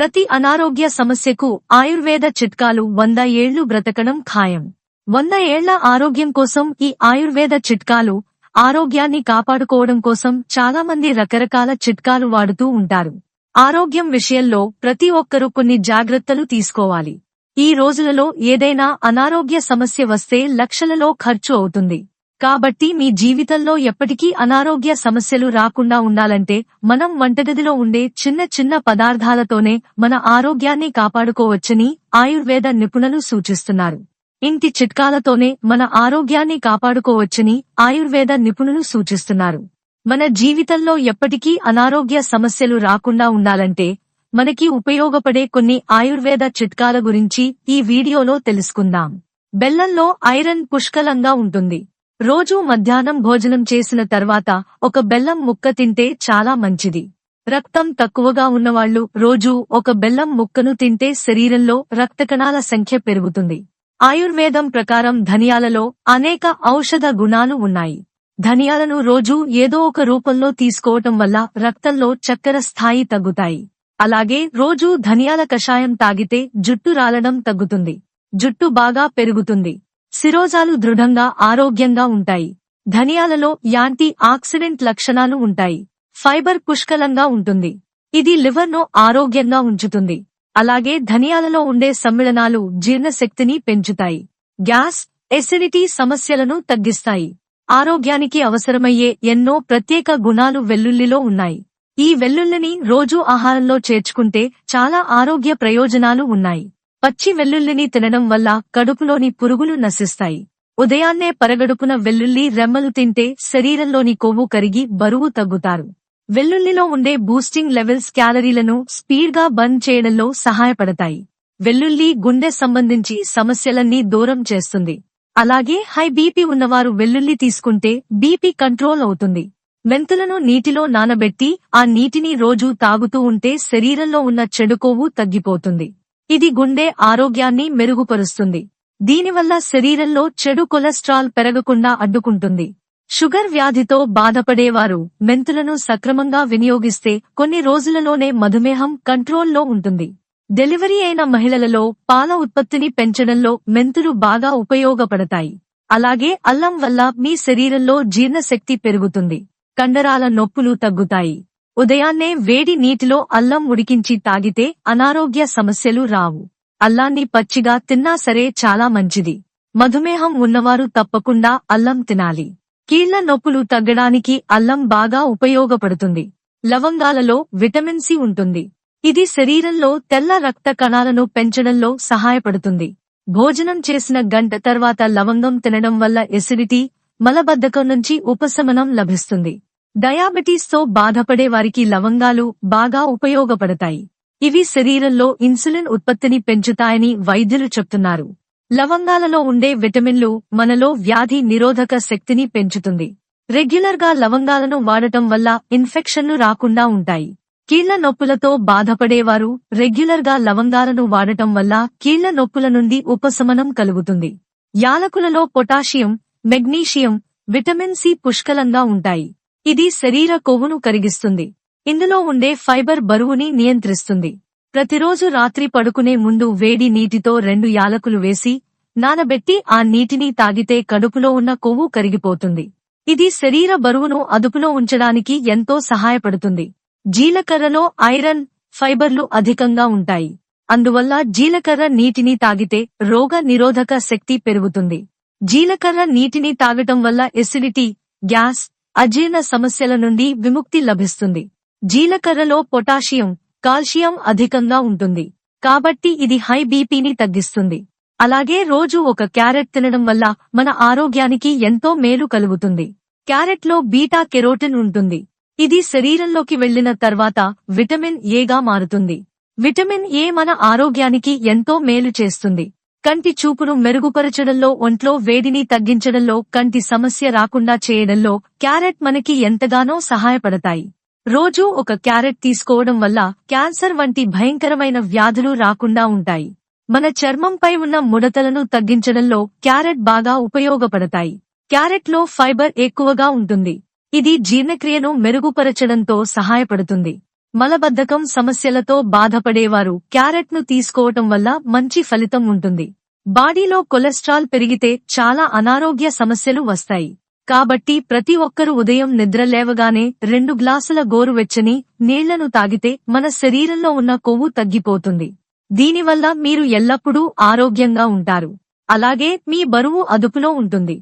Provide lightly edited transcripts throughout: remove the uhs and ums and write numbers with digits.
ప్రతి అనారోగ్య సమస్యకు ఆయుర్వేద చిట్కాలు 100 ఏళ్లు బ్రతకడం ఖాయం. 100 ఏళ్ల ఆరోగ్యం కోసం ఈ ఆయుర్వేద చిట్కాలు ఆరోగ్యాన్ని కాపాడుకోవడం కోసం చాలా మంది రకరకాల చిట్కాలు వాడుతూ ఉంటారు. ఆరోగ్యం విషయంలో ప్రతి ఒక్కరూ కొన్ని జాగ్రత్తలు తీసుకోవాలి. ఈ రోజులలో ఏదైనా అనారోగ్య సమస్య వస్తే లక్షలలో ఖర్చు అవుతుంది. కాబట్టి మీ జీవితంలో ఎప్పటికీ అనారోగ్య సమస్యలు రాకుండా ఉండాలంటే మనం వంటగదిలో ఉండే చిన్న చిన్న పదార్థాలతోనే మన ఆరోగ్యాన్ని కాపాడుకోవచ్చని ఆయుర్వేద నిపుణులు సూచిస్తున్నారు. ఇంటి చిట్కాలతోనే మన ఆరోగ్యాన్ని కాపాడుకోవచ్చని ఆయుర్వేద నిపుణులు సూచిస్తున్నారు. మన జీవితంలో ఎప్పటికీ అనారోగ్య సమస్యలు రాకుండా ఉండాలంటే మనకి ఉపయోగపడే కొన్ని ఆయుర్వేద చిట్కాల గురించి ఈ వీడియోలో తెలుసుకుందాం. బెల్లంలో ఐరన్ పుష్కలంగా ఉంటుంది. రోజూ మధ్యాహ్నం భోజనం చేసిన తర్వాత ఒక బెల్లం ముక్క తింటే చాలా మంచిది. రక్తం తక్కువగా ఉన్నవాళ్లు రోజూ ఒక బెల్లం ముక్కను తింటే శరీరంలో రక్తకణాల సంఖ్య పెరుగుతుంది. ఆయుర్వేదం ప్రకారం ధనియాలలో అనేక ఔషధ గుణాలు ఉన్నాయి. ధనియాలను రోజూ ఏదో ఒక రూపంలో తీసుకోవటం వల్ల రక్తంలో చక్కెర స్థాయి తగ్గుతాయి. అలాగే రోజూ ధనియాల కషాయం తాగితే జుట్టు రాలడం తగ్గుతుంది. జుట్టు బాగా పెరుగుతుంది. శిరోజాలు దృఢంగా ఆరోగ్యంగా ఉంటాయి. ధనియాలలో యాంటీ ఆక్సిడెంట్ లక్షణాలు ఉంటాయి. ఫైబర్ పుష్కలంగా ఉంటుంది. ఇది లివర్ను ఆరోగ్యంగా ఉంచుతుంది. అలాగే ధనియాలలో ఉండే సమ్మిళనాలు జీర్ణశక్తిని పెంచుతాయి. గ్యాస్, ఎసిడిటీ సమస్యలను తగ్గిస్తాయి. ఆరోగ్యానికి అవసరమయ్యే ఎన్నో ప్రత్యేక గుణాలు వెల్లుల్లిలో ఉన్నాయి. ఈ వెల్లుల్లిని రోజూ ఆహారంలో చేర్చుకుంటే చాలా ఆరోగ్య ప్రయోజనాలు ఉన్నాయి. పచ్చి వెల్లుల్లిని తినడం వల్ల కడుపులోని పురుగులు నశిస్తాయి. ఉదయాన్నే పరగడుపున వెల్లుల్లి రెమ్మలు తింటే శరీరంలోని కొవ్వు కరిగి బరువు తగ్గుతారు. వెల్లుల్లిలో ఉండే బూస్టింగ్ లెవెల్స్ క్యాలరీలను స్పీడ్గా బర్న్ చేయడంలో సహాయపడతాయి. వెల్లుల్లి గుండె సంబంధించి సమస్యలన్నీ దూరం చేస్తుంది. అలాగే హై బీపీ ఉన్నవారు వెల్లుల్లి తీసుకుంటే బీపీ కంట్రోల్ అవుతుంది. మెంతులను నీటిలో నానబెట్టి ఆ నీటిని రోజూ తాగుతూ ఉంటే శరీరంలో ఉన్న చెడు కొవ్వు తగ్గిపోతుంది. ఇది గుండె ఆరోగ్యాన్ని మెరుగుపరుస్తుంది. దీనివల్ల శరీరంలో చెడు కొలెస్ట్రాల్ పెరగకుండా అడ్డుకుంటుంది. షుగర్ వ్యాధితో బాధపడేవారు మెంతులను సక్రమంగా వినియోగిస్తే కొన్ని రోజులలోనే మధుమేహం కంట్రోల్లో ఉంటుంది. డెలివరీ అయిన మహిళలలో పాల ఉత్పత్తిని పెంచడంలో మెంతులు బాగా ఉపయోగపడతాయి. అలాగే అల్లం వల్ల మీ శరీరంలో జీర్ణశక్తి పెరుగుతుంది. కండరాల నొప్పులు తగ్గుతాయి. ఉదయాన్నే వేడి నీటిలో అల్లం ఉడికించి తాగితే అనారోగ్య సమస్యలు రావు. అల్లాన్ని పచ్చిగా తిన్నా సరే చాలా మంచిది. మధుమేహం ఉన్నవారు తప్పకుండా అల్లం తినాలి. కీళ్ల నొప్పులు తగ్గడానికి అల్లం బాగా ఉపయోగపడుతుంది. లవంగాలలో విటమిన్ సి ఉంటుంది. ఇది శరీరంలో తెల్ల రక్త కణాలను పెంచడంలో సహాయపడుతుంది. భోజనం చేసిన గంట తర్వాత లవంగం తినడం వల్ల ఎసిడిటీ, మలబద్ధకం నుంచి ఉపశమనం లభిస్తుంది. డయాబెటీస్ తో బాధపడే వారికి లవంగాలు బాగా ఉపయోగపడతాయి. ఇవి శరీరంలో ఇన్సులిన్ ఉత్పత్తిని పెంచుతాయని వైద్యులు చెప్తున్నారు. లవంగాలలో ఉండే విటమిన్లు మనలో వ్యాధి నిరోధక శక్తిని పెంచుతుంది. రెగ్యులర్ గా లవంగాలను వాడటం వల్ల ఇన్ఫెక్షన్లు రాకుండా ఉంటాయి. కీళ్ల నొప్పులతో బాధపడేవారు రెగ్యులర్ గా లవంగాలను వాడటం వల్ల కీళ్ల నొప్పుల నుండి ఉపశమనం కలుగుతుంది. యాలకులలో పొటాషియం, మెగ్నీషియం, విటమిన్ సి పుష్కలంగా ఉంటాయి. ఇది శరీర కొవ్వును కరిగిస్తుంది. ఇందులో ఉండే ఫైబర్ బరువుని నియంత్రిస్తుంది. ప్రతిరోజు రాత్రి పడుకునే ముందు వేడి నీటితో 2 యాలకులు వేసి నానబెట్టి ఆ నీటిని తాగితే కడుపులో ఉన్న కొవ్వు కరిగిపోతుంది. ఇది శరీర బరువును అదుపులో ఉంచడానికి ఎంతో సహాయపడుతుంది. జీలకర్రలో ఐరన్, ఫైబర్లు అధికంగా ఉంటాయి. అందువల్ల జీలకర్ర నీటిని తాగితే రోగ నిరోధక శక్తి పెరుగుతుంది. జీలకర్ర నీటిని తాగటం వల్ల ఎసిడిటీ, గ్యాస్, అజీర్ణ సమస్యల నుండి విముక్తి లభిస్తుంది. జీలకర్రలో పొటాషియం, కాల్షియం అధికంగా ఉంటుంది. కాబట్టి ఇది హై బీపీని తగ్గిస్తుంది. అలాగే రోజు ఒక క్యారెట్ తినడం వల్ల మన ఆరోగ్యానికి ఎంతో మేలు కలుగుతుంది. క్యారెట్లో బీటా కెరోటిన్ ఉంటుంది. ఇది శరీరంలోకి వెళ్లిన తర్వాత విటమిన్ ఏగా మారుతుంది. విటమిన్ ఏ మన ఆరోగ్యానికి ఎంతో మేలు చేస్తుంది. కంటి చూపును మెరుగుపరచడంలో, ఒంట్లో వేడిని తగ్గించడంలో, కంటి సమస్య రాకుండా చేయడంలో క్యారెట్ మనకి ఎంతగానో సహాయపడతాయి. రోజూ ఒక క్యారెట్ తీసుకోవడం వల్ల క్యాన్సర్ వంటి భయంకరమైన వ్యాధులు రాకుండా ఉంటాయి. మన చర్మంపై ఉన్న ముడతలను తగ్గించడంలో క్యారెట్ బాగా ఉపయోగపడతాయి. క్యారెట్లో ఫైబర్ ఎక్కువగా ఉంటుంది. ఇది జీర్ణక్రియను మెరుగుపరచడంతో సహాయపడుతుంది. మలబద్ధకం సమస్యలతో బాధపడేవారు క్యారెట్ ను తీసుకోవటం వల్ల మంచి ఫలితం ఉంటుంది. బాడీలో కొలెస్ట్రాల్ పెరిగితే చాలా అనారోగ్య సమస్యలు వస్తాయి. కాబట్టి ప్రతి ఒక్కరూ ఉదయం నిద్ర లేవగానే 2 గ్లాసుల గోరువెచ్చని నీళ్లను తాగితే మన శరీరంలో ఉన్న కొవ్వు తగ్గిపోతుంది. దీనివల్ల మీరు ఎల్లప్పుడూ ఆరోగ్యంగా ఉంటారు. అలాగే మీ బరువు అదుపులో ఉంటుంది.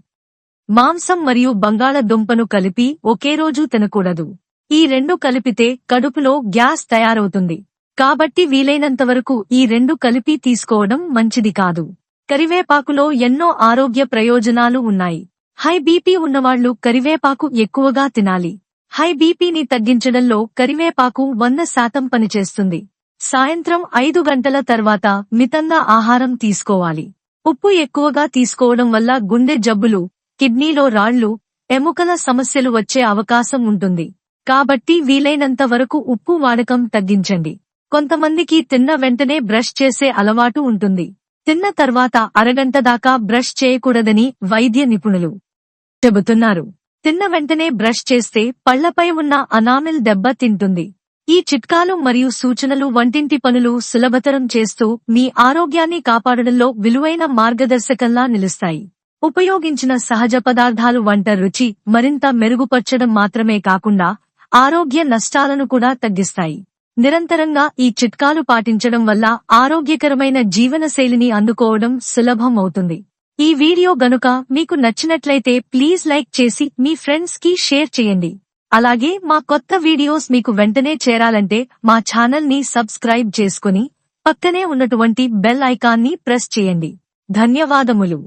మాంసం మరియు బంగాళదుంపను కలిపి ఒకే రోజు తినకూడదు. ఈ 2 కలిపితే కడుపులో గ్యాస్ తయారవుతుంది. కాబట్టి వీలైనంతవరకు ఈ 2 కలిపి తీసుకోవడం మంచిది కాదు. కరివేపాకులో ఎన్నో ఆరోగ్య ప్రయోజనాలు ఉన్నాయి. హై బీపీ ఉన్నవాళ్లు కరివేపాకు ఎక్కువగా తినాలి. హై బీపీని తగ్గించడంలో కరివేపాకు 100% పనిచేస్తుంది. సాయంత్రం 5 గంటల తర్వాత మితంగా ఆహారం తీసుకోవాలి. ఉప్పు ఎక్కువగా తీసుకోవడం వల్ల గుండె జబ్బులు, కిడ్నీలో రాళ్లు, ఎముకల సమస్యలు వచ్చే అవకాశం ఉంటుంది. కాబట్టి వీలైనంత వరకు ఉప్పు వాడకం తగ్గించండి. కొంతమందికి తిన్న వెంటనే బ్రష్ చేసే అలవాటు ఉంటుంది. తిన్న తర్వాత అరగంట దాకా బ్రష్ చేయకూడదని వైద్య నిపుణులు చెబుతున్నారు. తిన్న వెంటనే బ్రష్ చేస్తే పళ్లపై ఉన్న అనామిల్ దెబ్బ తింటుంది. ఈ చిట్కాలు మరియు సూచనలు వంటింటి పనులు సులభతరం చేస్తూ మీ ఆరోగ్యాన్ని కాపాడడంలో విలువైన మార్గదర్శకంలా నిలుస్తాయి. ఉపయోగించిన సహజ పదార్థాలు వంట రుచి మరింత మెరుగుపర్చడం మాత్రమే కాకుండా ఆరోగ్య నష్టాలను కూడా తగ్గిస్తాయి. నిరంతరంగా ఈ చిట్కాలు పాటించడం వల్ల ఆరోగ్యకరమైన జీవనశైలిని అందుకోవడం సులభం అవుతుంది. ఈ వీడియో గనుక మీకు నచ్చినట్లయితే ప్లీజ్ లైక్ చేసి మీ ఫ్రెండ్స్ కి షేర్ చేయండి. అలాగే మా కొత్త వీడియోస్ మీకు వెంటనే చేరాలంటే మా ఛానల్ ని సబ్స్క్రైబ్ చేసుకుని పక్కనే ఉన్నటువంటి బెల్ ఐకాన్ ని ప్రెస్ చేయండి. ధన్యవాదములు.